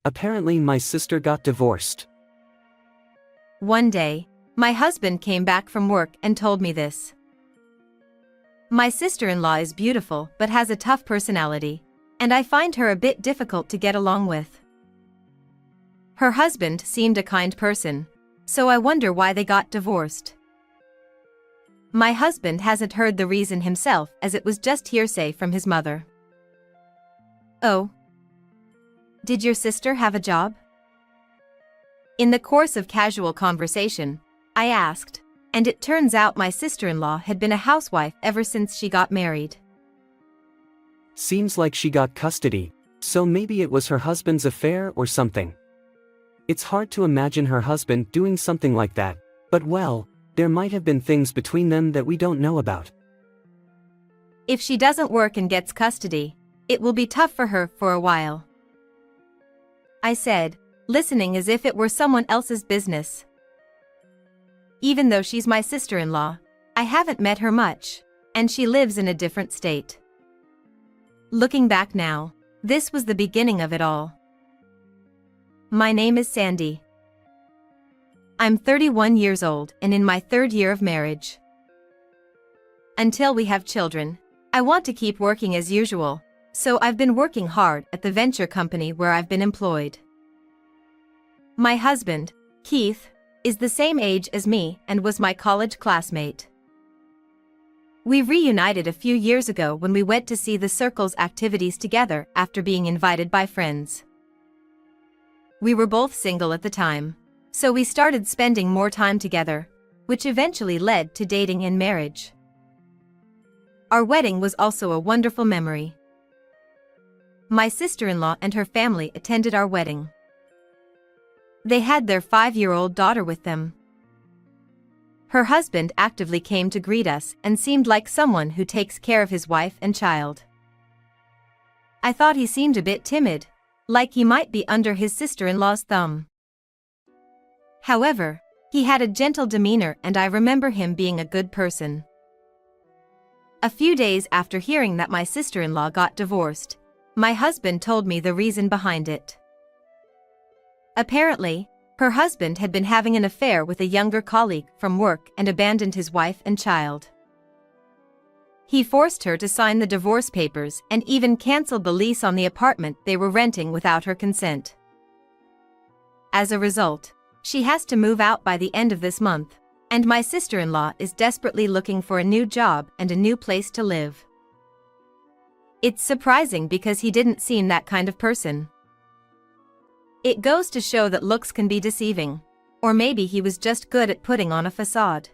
Apparently my sister got divorced. One day, my husband came back from work and told me this. My sister-in-law is beautiful but has a tough personality, and I find her a bit difficult to get along with. Her husband seemed a kind person, so I wonder why they got divorced. My husband hasn't heard the reason himself, as it was just hearsay from his mother. Oh. Did your sister have a job? In the course of casual conversation, I asked, and it turns out my sister-in-law had been a housewife ever since she got married. Seems like she got custody, so maybe it was her husband's affair or something. It's hard to imagine her husband doing something like that, but well, there might have been things between them that we don't know about. If she doesn't work and gets custody, it will be tough for her for a while, I said, listening as if it were someone else's business. Even though she's my sister-in-law, I haven't met her much, and she lives in a different state. Looking back now, this was the beginning of it all. My name is Sandy. I'm 31 years old and in my third year of marriage. Until we have children, I want to keep working as usual, so I've been working hard at the venture company where I've been employed. My husband, Keith, is the same age as me and was my college classmate. We reunited a few years ago when we went to see the circle's activities together after being invited by friends. We were both single at the time, so we started spending more time together, which eventually led to dating and marriage. Our wedding was also a wonderful memory. My sister-in-law and her family attended our wedding. They had their 5-year-old daughter with them. Her husband actively came to greet us and seemed like someone who takes care of his wife and child. I thought he seemed a bit timid, like he might be under his sister-in-law's thumb. However, he had a gentle demeanor and I remember him being a good person. A few days after hearing that my sister-in-law got divorced, my husband told me the reason behind it. Apparently, her husband had been having an affair with a younger colleague from work and abandoned his wife and child. He forced her to sign the divorce papers and even canceled the lease on the apartment they were renting without her consent. As a result, she has to move out by the end of this month, and my sister-in-law is desperately looking for a new job and a new place to live. It's surprising because he didn't seem that kind of person. It goes to show that looks can be deceiving, or maybe he was just good at putting on a facade.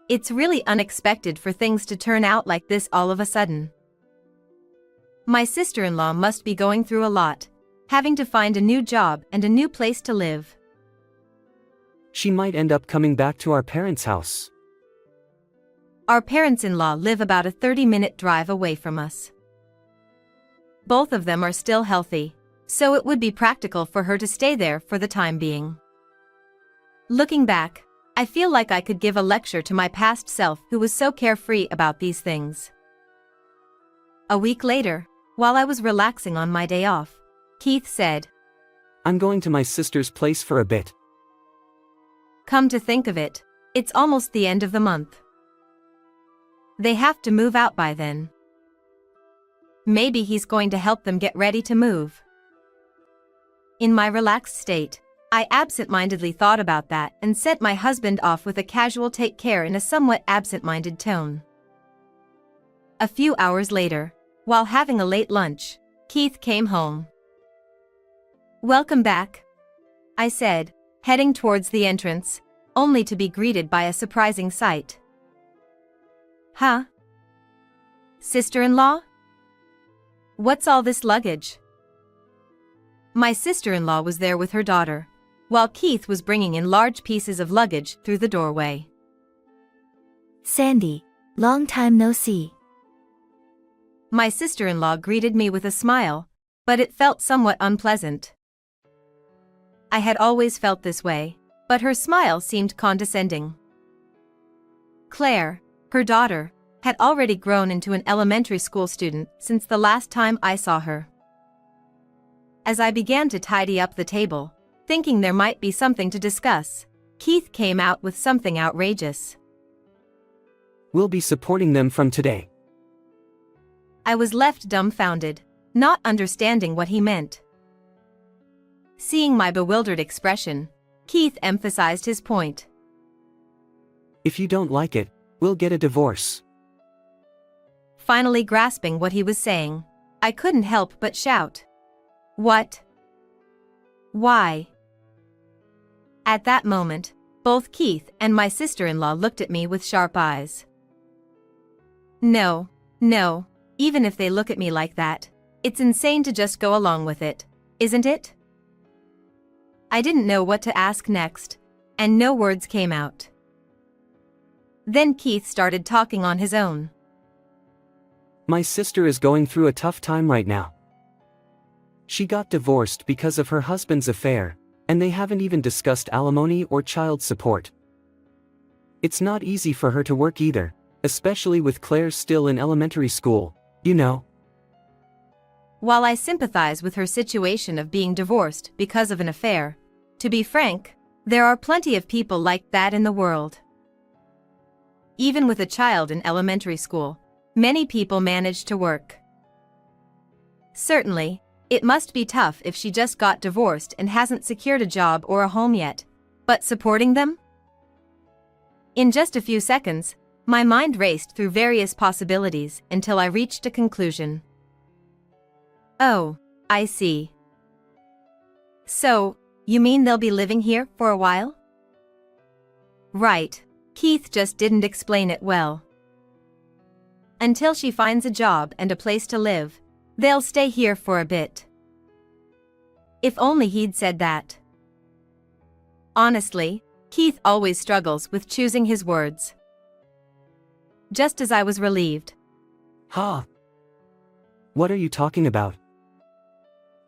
It's really unexpected for things to turn out like this all of a sudden. My sister-in-law must be going through a lot, having to find a new job and a new place to live. She might end up coming back to our parents' house. Our parents-in-law live about a 30-minute drive away from us. Both of them are still healthy, so it would be practical for her to stay there for the time being. Looking back, I feel like I could give a lecture to my past self who was so carefree about these things. A week later, while I was relaxing on my day off, Keith said, "I'm going to my sister's place for a bit." Come to think of it, it's almost the end of the month. They have to move out by then. Maybe he's going to help them get ready to move. In my relaxed state, I absent-mindedly thought about that and sent my husband off with a casual take care in a somewhat absent-minded tone. A few hours later, while having a late lunch, Keith came home. "Welcome back," I said, heading towards the entrance, only to be greeted by a surprising sight. "Huh? Sister-in-law? What's all this luggage?" My sister-in-law was there with her daughter, while Keith was bringing in large pieces of luggage through the doorway. "Sandy, long time no see." My sister-in-law greeted me with a smile, but it felt somewhat unpleasant. I had always felt this way, but her smile seemed condescending. Claire, her daughter, had already grown into an elementary school student since the last time I saw her. As I began to tidy up the table, thinking there might be something to discuss, Keith came out with something outrageous. We'll be supporting them from today. I was left dumbfounded, not understanding what he meant. Seeing my bewildered expression, Keith emphasized his point. If you don't like it, we'll get a divorce. Finally grasping what he was saying, I couldn't help but shout. What? Why? At that moment, both Keith and my sister-in-law looked at me with sharp eyes. No, even if they look at me like that, it's insane to just go along with it, isn't it? I didn't know what to ask next, and no words came out. Then Keith started talking on his own. My sister is going through a tough time right now. She got divorced because of her husband's affair, and they haven't even discussed alimony or child support. It's not easy for her to work either, especially with Claire still in elementary school, you know. While I sympathize with her situation of being divorced because of an affair, to be frank, there are plenty of people like that in the world. Even with a child in elementary school, many people manage to work. Certainly, it must be tough if she just got divorced and hasn't secured a job or a home yet, but supporting them? In just a few seconds, my mind raced through various possibilities until I reached a conclusion. Oh, I see. So, you mean they'll be living here for a while? Right, Keith just didn't explain it well. Until she finds a job and a place to live, they'll stay here for a bit. If only he'd said that. Honestly, Keith always struggles with choosing his words. Just as I was relieved. Ha! What are you talking about?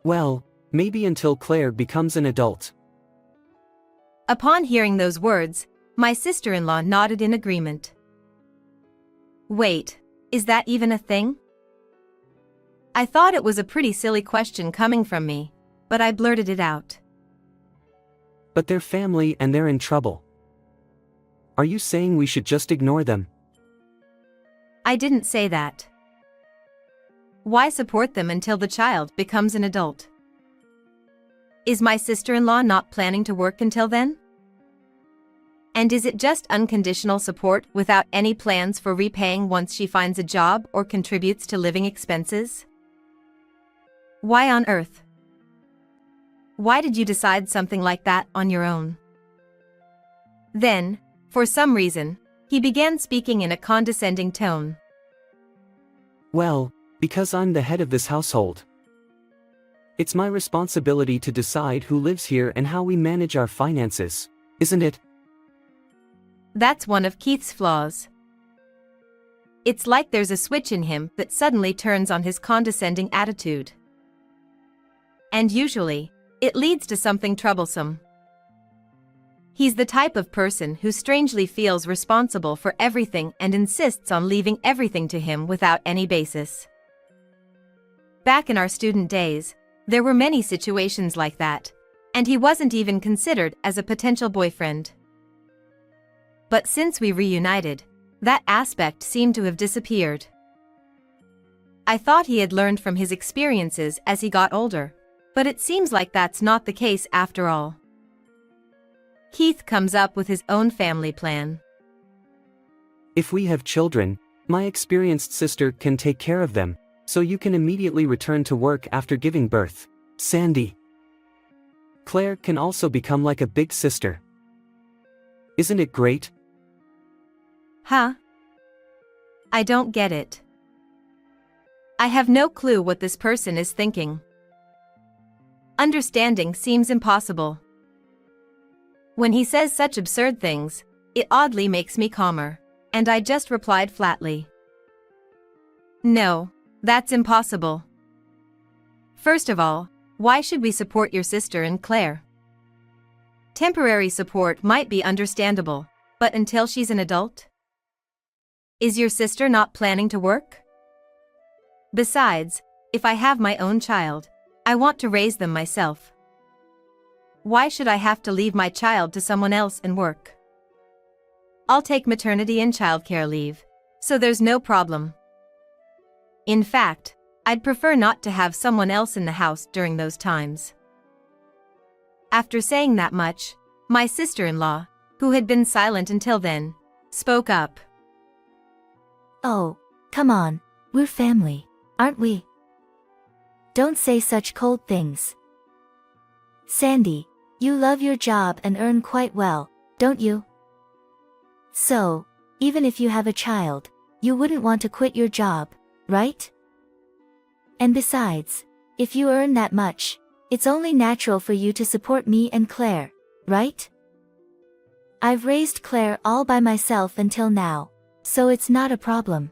Well, maybe until Claire becomes an adult. Upon hearing those words, my sister-in-law nodded in agreement. Wait, is that even a thing? I thought it was a pretty silly question coming from me, but I blurted it out. But they're family and they're in trouble. Are you saying we should just ignore them? I didn't say that. Why support them until the child becomes an adult? Is my sister-in-law not planning to work until then? And is it just unconditional support without any plans for repaying once she finds a job or contributes to living expenses? Why on earth? Why did you decide something like that on your own? Then, for some reason, he began speaking in a condescending tone. Well, because I'm the head of this household. It's my responsibility to decide who lives here and how we manage our finances, isn't it? That's one of Keith's flaws. It's like there's a switch in him that suddenly turns on his condescending attitude. And usually, it leads to something troublesome. He's the type of person who strangely feels responsible for everything and insists on leaving everything to him without any basis. Back in our student days, there were many situations like that, and he wasn't even considered as a potential boyfriend. But since we reunited, that aspect seemed to have disappeared. I thought he had learned from his experiences as he got older, but it seems like that's not the case after all. Keith comes up with his own family plan. If we have children, my experienced sister can take care of them, so you can immediately return to work after giving birth, Sandy. Claire can also become like a big sister. Isn't it great? Huh? I don't get it. I have no clue what this person is thinking. Understanding seems impossible. When he says such absurd things, it oddly makes me calmer, and I just replied flatly. No, that's impossible. First of all, why should we support your sister and Claire? Temporary support might be understandable, but until she's an adult? Is your sister not planning to work? Besides, if I have my own child, I want to raise them myself. Why should I have to leave my child to someone else and work? I'll take maternity and childcare leave, so there's no problem. In fact, I'd prefer not to have someone else in the house during those times. After saying that much, my sister-in-law, who had been silent until then, spoke up. Oh, come on, we're family, aren't we? Don't say such cold things. Sandy, you love your job and earn quite well, don't you? So, even if you have a child, you wouldn't want to quit your job, right? And besides, if you earn that much, it's only natural for you to support me and Claire, right? I've raised Claire all by myself until now, so it's not a problem.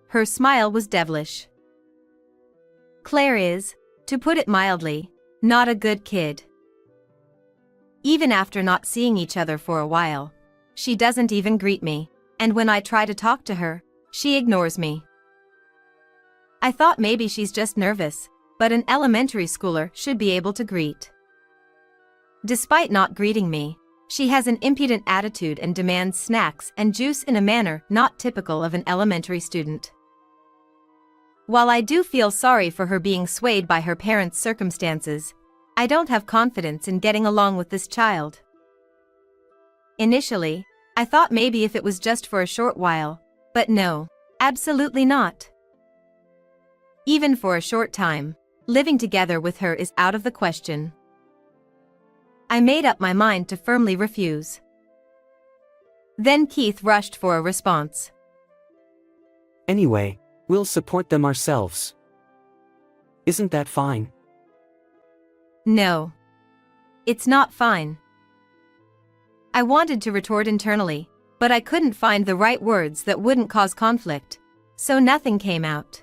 Her smile was devilish. Claire is, to put it mildly, not a good kid. Even after not seeing each other for a while, she doesn't even greet me, and when I try to talk to her, she ignores me. I thought maybe she's just nervous, but an elementary schooler should be able to greet. Despite not greeting me, she has an impudent attitude and demands snacks and juice in a manner not typical of an elementary student. While I do feel sorry for her being swayed by her parents' circumstances, I don't have confidence in getting along with this child. Initially, I thought maybe if it was just for a short while, but no, absolutely not. Even for a short time, living together with her is out of the question. I made up my mind to firmly refuse. Then Keith rushed for a response. Anyway, we'll support them ourselves. Isn't that fine? No. It's not fine. I wanted to retort internally, but I couldn't find the right words that wouldn't cause conflict, so nothing came out.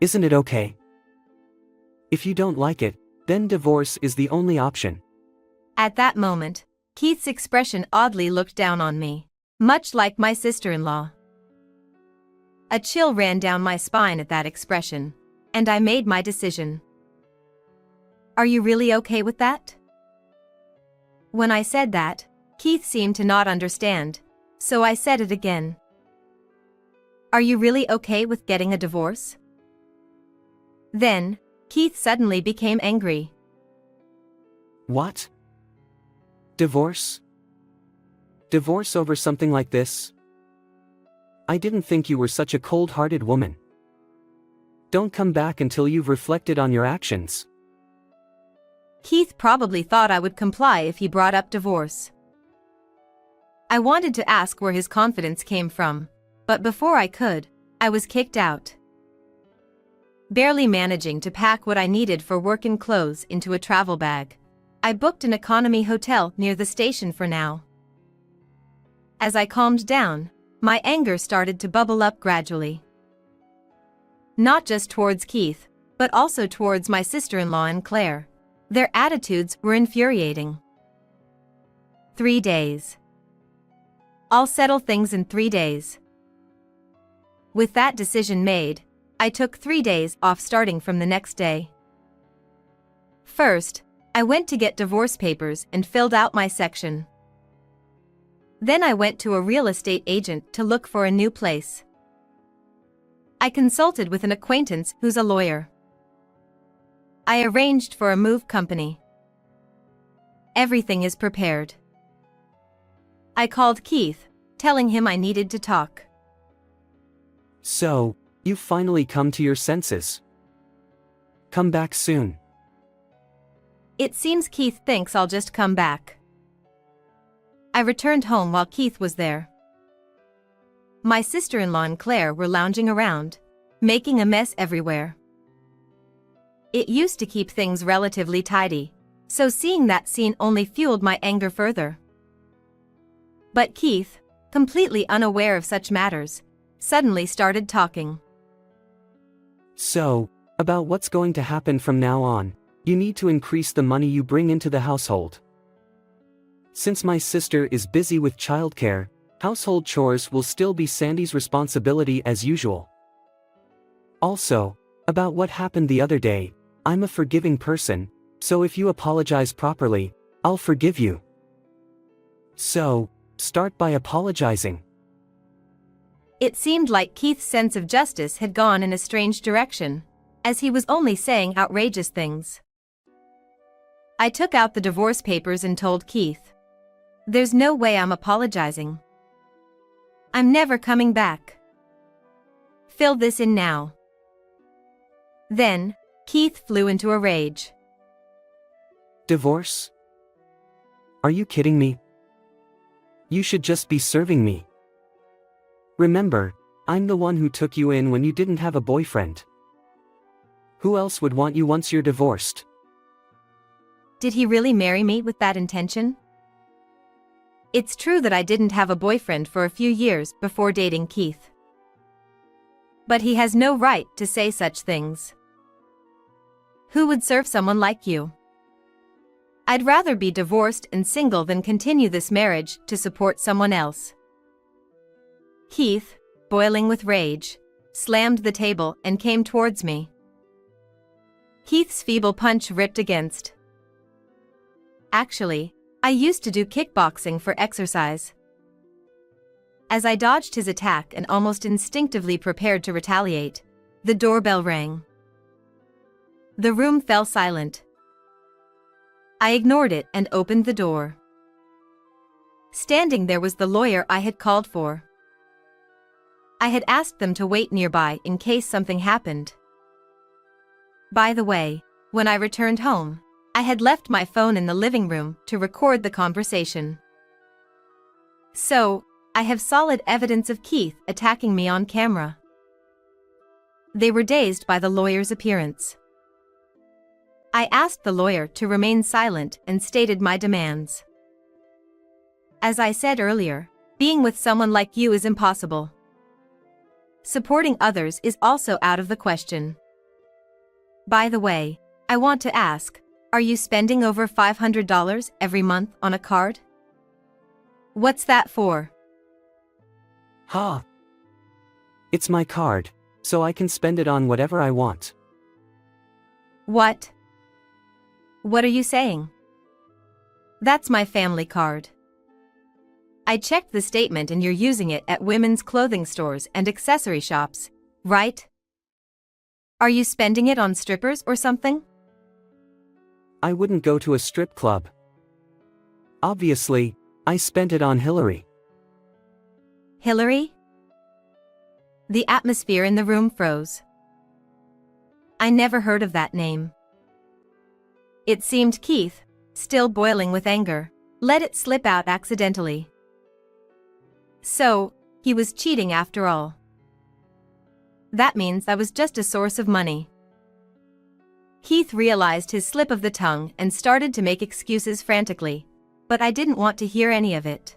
Isn't it okay? If you don't like it, then divorce is the only option. At that moment, Keith's expression oddly looked down on me, much like my sister-in-law. A chill ran down my spine at that expression, and I made my decision. Are you really okay with that? When I said that, Keith seemed to not understand, so I said it again. Are you really okay with getting a divorce? Then, Keith suddenly became angry. What? Divorce? Divorce over something like this? I didn't think you were such a cold-hearted woman. Don't come back until you've reflected on your actions. Keith probably thought I would comply if he brought up divorce. I wanted to ask where his confidence came from, but before I could, I was kicked out. Barely managing to pack what I needed for work and clothes into a travel bag, I booked an economy hotel near the station for now. As I calmed down, my anger started to bubble up gradually. Not just towards Keith, but also towards my sister-in-law and Claire. Their attitudes were infuriating. 3 days. I'll settle things in 3 days. With that decision made, I took 3 days off starting from the next day. First, I went to get divorce papers and filled out my section. Then I went to a real estate agent to look for a new place. I consulted with an acquaintance who's a lawyer. I arranged for a move company. Everything is prepared. I called Keith, telling him I needed to talk. So, you've finally come to your senses. Come back soon. It seems Keith thinks I'll just come back. I returned home while Keith was there. My sister-in-law and Claire were lounging around, making a mess everywhere. It used to keep things relatively tidy, so seeing that scene only fueled my anger further. But Keith, completely unaware of such matters, suddenly started talking. So, about what's going to happen from now on, you need to increase the money you bring into the household. Since my sister is busy with childcare, household chores will still be Sandy's responsibility as usual. Also, About what happened the other day, I'm a forgiving person, so if you apologize properly, I'll forgive you. So, start by apologizing. It seemed like Keith's sense of justice had gone in a strange direction, as he was only saying outrageous things. I took out the divorce papers and told Keith, "There's no way I'm apologizing. I'm never coming back. Fill this in now." Then, Keith flew into a rage. Divorce? Are you kidding me? You should just be serving me. Remember, I'm the one who took you in when you didn't have a boyfriend. Who else would want you once you're divorced? Did he really marry me with that intention? It's true that I didn't have a boyfriend for a few years before dating Keith. But he has no right to say such things. Who would serve someone like you? I'd rather be divorced and single than continue this marriage to support someone else. Keith, boiling with rage, slammed the table and came towards me. Keith's feeble punch ripped against. Actually, I used to do kickboxing for exercise. As I dodged his attack and almost instinctively prepared to retaliate, the doorbell rang. The room fell silent. I ignored it and opened the door. Standing there was the lawyer I had called for. I had asked them to wait nearby in case something happened. By the way, when I returned home, I had left my phone in the living room to record the conversation. So, I have solid evidence of Keith attacking me on camera. They were dazed by the lawyer's appearance. I asked the lawyer to remain silent and stated my demands. As I said earlier, being with someone like you is impossible. Supporting others is also out of the question. By the way, I want to ask, are you spending over $500 every month on a card? What's that for? Ha! It's my card, so I can spend it on whatever I want. What? What are you saying? That's my family card. I checked the statement and you're using it at women's clothing stores and accessory shops, right? Are you spending it on strippers or something? I wouldn't go to a strip club. Obviously, I spent it on Hillary. Hillary? The atmosphere in the room froze. I never heard of that name. It seemed Keith, still boiling with anger, let it slip out accidentally. So, he was cheating after all. That means I was just a source of money. Keith realized his slip of the tongue and started to make excuses frantically, but I didn't want to hear any of it.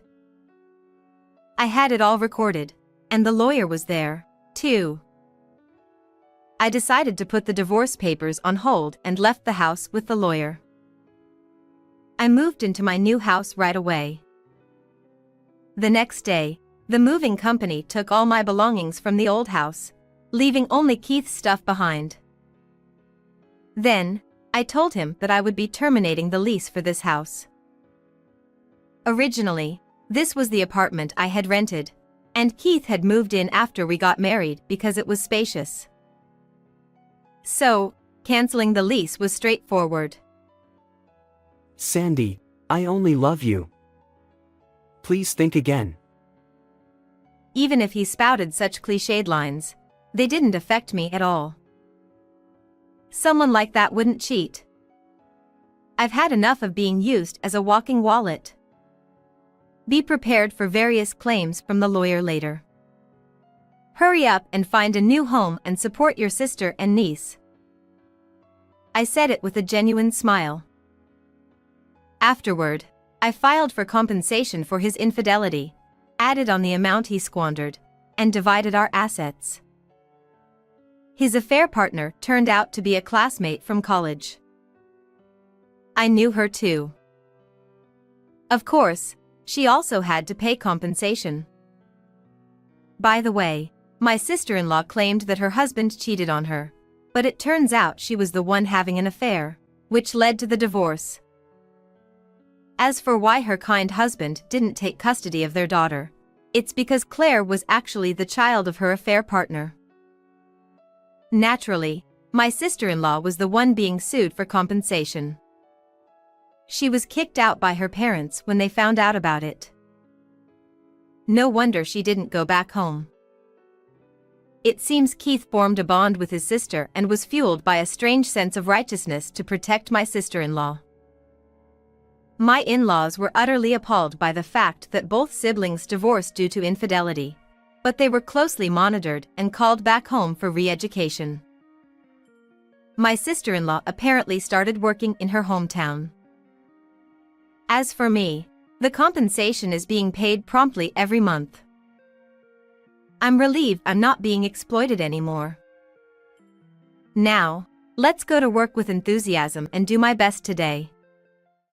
I had it all recorded, and the lawyer was there, too. I decided to put the divorce papers on hold and left the house with the lawyer. I moved into my new house right away. The next day, the moving company took all my belongings from the old house, leaving only Keith's stuff behind. Then, I told him that I would be terminating the lease for this house. Originally, this was the apartment I had rented, and Keith had moved in after we got married because it was spacious. So, canceling the lease was straightforward. Sandy, I only love you. Please think again. Even if he spouted such cliched lines, they didn't affect me at all. Someone like that wouldn't cheat. I've had enough of being used as a walking wallet. Be prepared for various claims from the lawyer later. Hurry up and find a new home and support your sister and niece. I said it with a genuine smile. Afterward, I filed for compensation for his infidelity, added on the amount he squandered, and divided our assets. His affair partner turned out to be a classmate from college. I knew her too. Of course, she also had to pay compensation. By the way, my sister-in-law claimed that her husband cheated on her, But it turns out she was the one having an affair, which led to the divorce. As for why her kind husband didn't take custody of their daughter, it's because Claire was actually the child of her affair partner. Naturally, my sister-in-law was the one being sued for compensation. She was kicked out by her parents when they found out about it. No wonder she didn't go back home. It seems Keith formed a bond with his sister and was fueled by a strange sense of righteousness to protect my sister-in-law. My in-laws were utterly appalled by the fact that both siblings divorced due to infidelity, but they were closely monitored and called back home for re-education. My sister-in-law apparently started working in her hometown. As for me, the compensation is being paid promptly every month. I'm relieved I'm not being exploited anymore. Now, let's go to work with enthusiasm and do my best today.